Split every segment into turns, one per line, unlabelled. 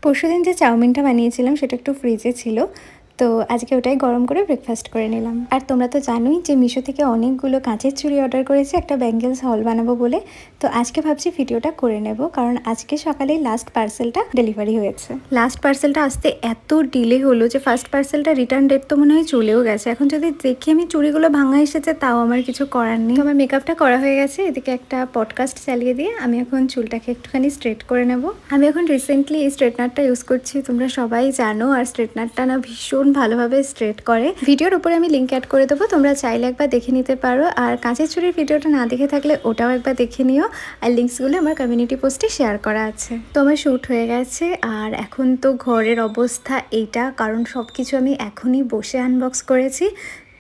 পরশুদিন যে চাউমিনটা বানিয়েছিলাম সেটা একটু ফ্রিজে ছিল, তো আজকে ওটাই গরম করে ব্রেকফাস্ট করে নিলাম। আর তোমরা তো জানোই যে মিশো থেকে অনেকগুলো কাঁচের চুড়ি অর্ডার করেছি একটা ব্যাঙ্গেলস হল বানাবো বলে। তো আজকে ভাবছি ভিডিওটা করে নেব, কারণ আজকে সকালেই লাস্ট পার্সেলটা ডেলিভারি হয়েছে। লাস্ট পার্সেলটা আসতে এত ডিলে হলো যে ফার্স্ট পার্সেলটা রিটার্ন ডেট তো মনে হয় চলেও গেছে। এখন যদি দেখি আমি চুড়িগুলো ভাঙা এসেছে তাও আমার কিছু করার নেই। আমার মেকআপটা করা হয়ে গেছে, এদিকে একটা পডকাস্ট চালিয়ে দিয়ে আমি এখন চুলটাকে একটুখানি স্ট্রেট করে নেব। আমি এখন রিসেন্টলি এই স্ট্রেটনারটা ইউজ করছি, তোমরা সবাই জানো। আর স্ট্রেটনারটা না ভীষণ ভালোভাবে স্ট্রেট করে। ভিডিওর উপরে আমি লিঙ্ক অ্যাড করে দেবো, তোমরা চাইলে একবার দেখে নিতে পারো। আর কাঁচের চুড়ির ভিডিওটা না দেখে থাকলে ওটাও একবার দেখে নিও। আর লিঙ্কসগুলো আমার কমিউনিটি পোস্টে শেয়ার করা আছে। তো আমার শ্যুট হয়ে গেছে, আর এখন তো ঘরের অবস্থা এইটা, কারণ সব কিছু আমি এখনই বসে আনবক্স করেছি।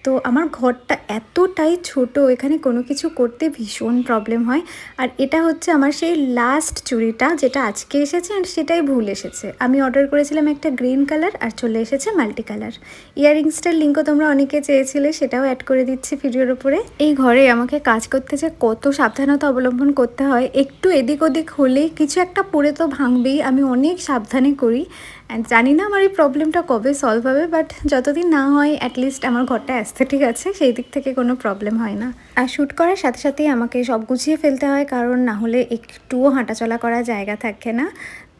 তো আমার ঘরটা এতটাই ছোট, এখানে কোনো কিছু করতে ভীষণ প্রবলেম হয়। আর এটা হচ্ছে আমার সেই লাস্ট চুড়িটা যেটা আজকে এসেছে, আর সেটাই ভুল এসেছে। আমি অর্ডার করেছিলাম একটা গ্রিন কালার, আর চলে এসেছে মাল্টি কালার। ইয়াররিংসটার লিঙ্কও তোমরা অনেকে চেয়েছিলে, সেটাও অ্যাড করে দিচ্ছি ভিডিওর উপরে। এই ঘরে আমাকে কাজ করতে যে কত সাবধানতা অবলম্বন করতে হয়, একটু এদিক ওদিক হলেই কিছু একটা পড়ে তো ভাঙবেই। আমি অনেক সাবধানে করি। জানি না আমার এই প্রবলেমটা কবে সলভ হবে, বাট যতদিন না হয় অ্যাটলিস্ট আমার ঘরটা অ্যাস্থেটিক আছে, সেই দিক থেকে কোনো প্রবলেম হয় না। আর শ্যুট করার সাথে সাথেই আমাকে সব গুছিয়ে ফেলতে হয়, কারণ না হলে একটুও হাঁটাচলা করার জায়গা থাকে না।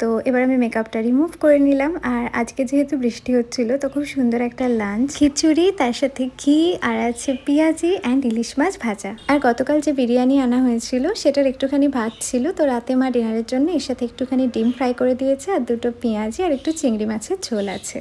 তো এবার আমি মেকআপটা রিমুভ করে নিলাম। আর আজকে যেহেতু বৃষ্টি হচ্ছিল, তো খুব সুন্দর একটা লাঞ্চ, খিচুড়ি, তার সাথে ঘি, আর আছে পেঁয়াজি অ্যান্ড ইলিশ মাছ ভাজা। আর গতকাল যে বিরিয়ানি আনা হয়েছিল সেটার একটুখানি ভাত ছিল, তো রাতে মা ডিনারের জন্য এর সাথে একটুখানি ডিম ফ্রাই করে দিয়েছে, আর দুটো পেঁয়াজি আর একটু চিংড়ি মাছের ঝোল আছে।